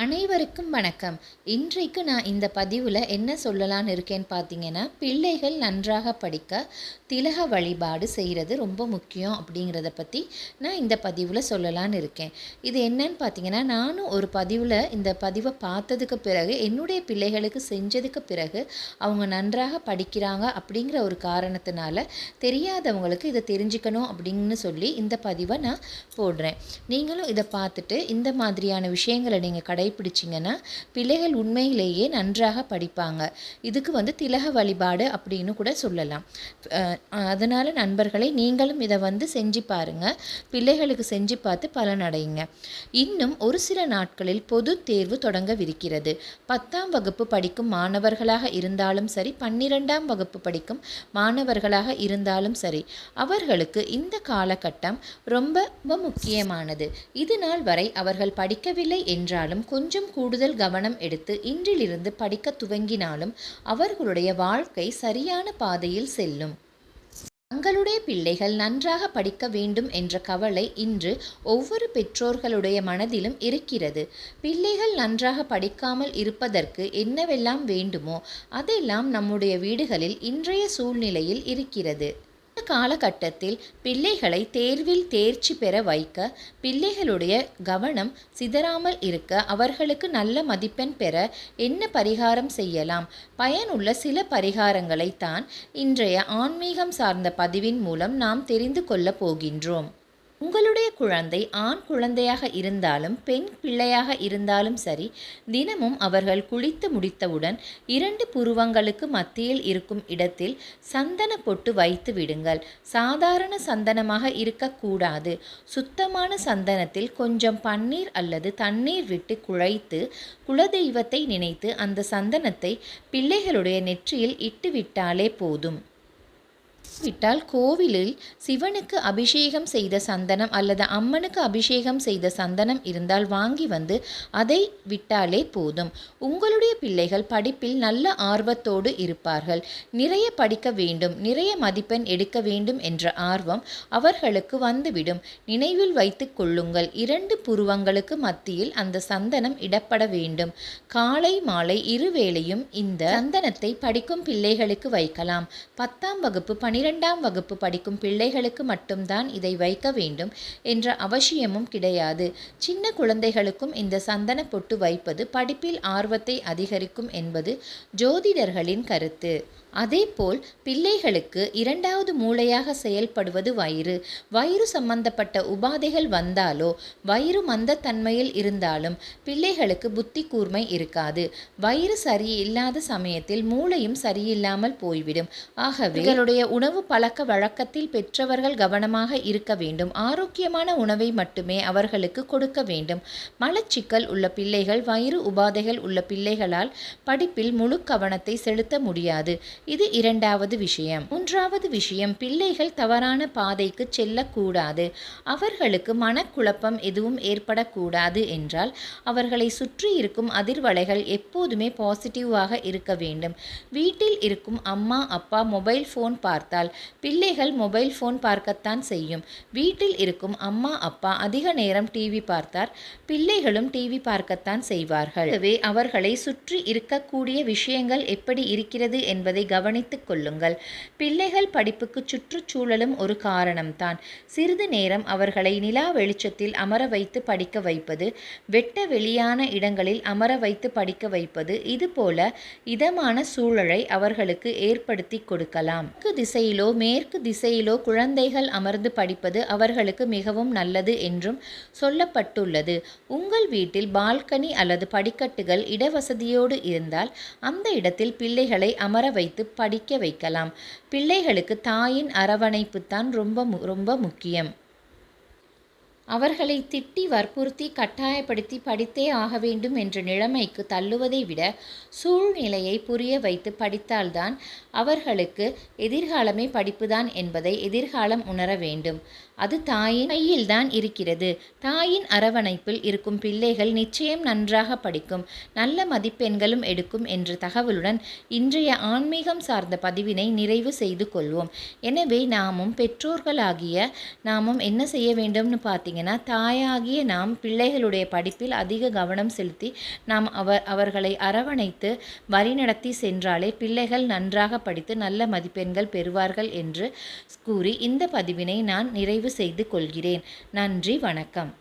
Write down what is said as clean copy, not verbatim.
அனைவருக்கும் வணக்கம். இன்றைக்கு நான் இந்த பதிவில் என்ன சொல்லலான்னு இருக்கேன்னு பார்த்தீங்கன்னா, பிள்ளைகள் நன்றாக படிக்க திலக வழிபாடு செய்கிறது ரொம்ப முக்கியம் அப்படிங்கிறத பற்றி நான் இந்த பதிவில் சொல்லலான்னு இருக்கேன். இது என்னன்னு பார்த்தீங்கன்னா, நானும் ஒரு பதிவில் இந்த பதிவை பார்த்ததுக்கு பிறகு என்னுடைய பிள்ளைகளுக்கு செஞ்சதுக்கு பிறகு அவங்க நன்றாக படிக்கிறாங்க அப்படிங்கிற ஒரு காரணத்தினால தெரியாதவங்களுக்கு இதை தெரிஞ்சுக்கணும் அப்படின்னு சொல்லி இந்த பதிவை நான் போடுறேன். நீங்களும் இதை பார்த்துட்டு இந்த மாதிரியான விஷயங்களை நீங்கள் கடைபிடிச்சிங்கன்னா பிள்ளைகள் உண்மையிலேயே நன்றாக படிப்பாங்க. இதுக்கு திலக வழிபாடு அப்படின்னு கூட சொல்லலாம். அதனால் நண்பர்களை நீங்களும் இதை செஞ்சு பாருங்கள். பிள்ளைகளுக்கு செஞ்சு பார்த்து பலனடையுங்க. இன்னும் ஒரு சில நாட்களில் பொது தேர்வு தொடங்கவிருக்கிறது. 10ஆம் வகுப்பு படிக்கும் மாணவர்களாக இருந்தாலும் சரி, 12ஆம் வகுப்பு படிக்கும் மாணவர்களாக இருந்தாலும் சரி, அவர்களுக்கு இந்த காலகட்டம் ரொம்ப முக்கியமானது. இது நாள் வரை அவர்கள் படிக்கவில்லை என்றாலும் கொஞ்சம் கூடுதல் கவனம் எடுத்து இன்றிலிருந்து படிக்க துவங்கினாலும் அவர்களுடைய வாழ்க்கை சரியான பாதையில் செல்லும். தங்களுடைய பிள்ளைகள் நன்றாக படிக்க வேண்டும் என்ற கவலை இன்று ஒவ்வொரு பெற்றோர்களுடைய மனதிலும் இருக்கிறது. பிள்ளைகள் நன்றாக படிக்காமல் இருப்பதற்கு என்னவெல்லாம் வேண்டுமோ அதெல்லாம் நம்முடைய வீடுகளில் இன்றைய சூழ்நிலையில் இருக்கிறது. இந்த காலகட்டத்தில் பிள்ளைகளை தேர்வில் தேர்ச்சி பெற வைக்க, பிள்ளைகளுடைய கவனம் சிதறாமல் இருக்க, அவர்களுக்கு நல்ல மதிப்பெண் பெற என்ன பரிகாரம் செய்யலாம்? பயனுள்ள சில பரிகாரங்களை தான் இன்றைய ஆன்மீகம் சார்ந்த பதிவின் மூலம் நாம் தெரிந்து கொள்ளப் போகின்றோம். உங்களுடைய குழந்தை ஆண் குழந்தையாக இருந்தாலும் பெண் பிள்ளையாக இருந்தாலும் சரி, தினமும் அவர்கள் குளித்து முடித்தவுடன் 2 புருவங்களுக்கு மத்தியில் இருக்கும் இடத்தில் சந்தன பொட்டு வைத்து விடுங்கள். சாதாரண சந்தனமாக இருக்கக்கூடாது. சுத்தமான சந்தனத்தில் கொஞ்சம் பன்னீர் அல்லது தண்ணீர் விட்டு குழைத்து குலதெய்வத்தை நினைத்து அந்த சந்தனத்தை பிள்ளைகளுடைய நெற்றியில் இட்டுவிட்டாலே போதும். விட்டால் கோவிலில் சிவனுக்கு அபிஷேகம் செய்த சந்தனம் அல்லது அம்மனுக்கு அபிஷேகம் செய்த சந்தனம் இருந்தால் வாங்கி அதை விட்டாலே போதும். உங்களுடைய பிள்ளைகள் படிப்பில் நல்ல ஆர்வத்தோடு இருப்பார்கள். நிறைய படிக்க வேண்டும், நிறைய மதிப்பெண் எடுக்க வேண்டும் என்ற ஆர்வம் அவர்களுக்கு வந்துவிடும். நினைவில் வைத்து கொள்ளுங்கள், 2 புருவங்களுக்கு மத்தியில் அந்த சந்தனம் இடப்பட வேண்டும். காலை மாலை இருவேளையும் இந்த சந்தனத்தை படிக்கும் பிள்ளைகளுக்கு வைக்கலாம். 10ஆம் வகுப்பு 12ஆம் வகுப்பு படிக்கும் பிள்ளைகளுக்கு மட்டும்தான் இதை வைக்க வேண்டும் என்ற அவசியமும் கிடையாது. சின்ன குழந்தைகளுக்கும் இந்த சந்தன பொட்டு வைப்பது படிப்பில் ஆர்வத்தை அதிகரிக்கும் என்பது ஜோதிடர்களின் கருத்து. அதேபோல் பிள்ளைகளுக்கு 2வது மூளையாக செயல்படுவது வயிறு. வயிறு சம்பந்தப்பட்ட உபாதைகள் வந்தாலோ, வயிறு மந்தத்தன்மையில் இருந்தாலும் பிள்ளைகளுக்கு புத்தி கூர்மை இருக்காது. வயிறு சரியில்லாத சமயத்தில் மூளையும் சரியில்லாமல் போய்விடும். ஆகவே இவர்களுடைய உணவு பழக்க வழக்கத்தில் பெற்றவர்கள் கவனமாக இருக்க வேண்டும். ஆரோக்கியமான உணவை மட்டுமே அவர்களுக்கு கொடுக்க வேண்டும். மலச்சிக்கல் உள்ள பிள்ளைகள், வயிறு உபாதைகள் உள்ள பிள்ளைகளால் படிப்பில் முழு கவனத்தை செலுத்த முடியாது. இது 2வது விஷயம். 3வது விஷயம், பிள்ளைகள் தவறான பாதைக்கு செல்லக்கூடாது. அவர்களுக்கு மனக்குழப்பம் எதுவும் ஏற்படக்கூடாது என்றால் அவர்களை சுற்றி இருக்கும் அதிர்வலைகள் எப்போதுமே பாசிட்டிவாக இருக்க வேண்டும். வீட்டில் இருக்கும் அம்மா அப்பா மொபைல் ஃபோன் பார்த்தால் பிள்ளைகள் மொபைல் ஃபோன் பார்க்கத்தான் செய்யும். வீட்டில் இருக்கும் அம்மா அப்பா அதிக நேரம் டிவி பார்த்தால் பிள்ளைகளும் டிவி பார்க்கத்தான் செய்வார்கள். எனவே அவர்களை சுற்றி இருக்கக்கூடிய விஷயங்கள் எப்படி இருக்கிறது என்பதை கவனித்துக் கொள்ளுங்கள். பிள்ளைகள் படிப்புக்கு சுற்றுச்சூழலும் ஒரு காரணம்தான். சிறிது நேரம் அவர்களை நிலா வெளிச்சத்தில் அமர வைத்து படிக்க வைப்பது, வெட்ட வெளியான இடங்களில் அமர வைத்து படிக்க வைப்பது, இதுபோல இதமான சூழலை அவர்களுக்கு ஏற்படுத்தி கொடுக்கலாம். தெற்கு திசையிலோ மேற்கு திசையிலோ குழந்தைகள் அமர்ந்து படிப்பது அவர்களுக்கு மிகவும் நல்லது என்றும் சொல்லப்பட்டுள்ளது. உங்கள் வீட்டில் பால்கனி அல்லது படிக்கட்டுகள் இடவசதியோடு இருந்தால் அந்த இடத்தில் பிள்ளைகளை அமர வைத்து படிக்க வைக்கலாம். பிள்ளைகளுக்கு தாயின் அரவணைப்பு தான் ரொம்ப முக்கியம். அவர்களை திட்டி வற்புறுத்தி கட்டாயப்படுத்தி படித்தே ஆக வேண்டும் என்ற நிலைமைக்கு தள்ளுவதை விட சூழ்நிலையை புரிய வைத்து படித்தால்தான் அவர்களுக்கு எதிர்காலமே படிப்புதான் என்பதை எதிர்காலம் உணர வேண்டும். அது தாயின் கையில்தான் இருக்கிறது. தாயின் அரவணைப்பில் இருக்கும் பிள்ளைகள் நிச்சயம் நன்றாக படிக்கும், நல்ல மதிப்பெண்களும் எடுக்கும் என்ற தகவலுடன் இன்றைய ஆன்மீகம் சார்ந்த பதிவினை நிறைவு செய்து கொள்வோம். எனவே நாமும் பெற்றோர்களாகிய நாமும் என்ன செய்ய வேண்டும்னு பார்த்தீங்கன்னா, தாயாகிய நாம் பிள்ளைகளுடைய படிப்பில் அதிக கவனம் செலுத்தி நாம் அவர்களை அரவணைத்து வழிநடத்தி சென்றாலே பிள்ளைகள் நன்றாக படித்து நல்ல மதிப்பெண்கள் பெறுவார்கள் என்று கூறி இந்த பதிவினை நான் நிறைவு செய்து கொள்கிறேன். நன்றி, வணக்கம்.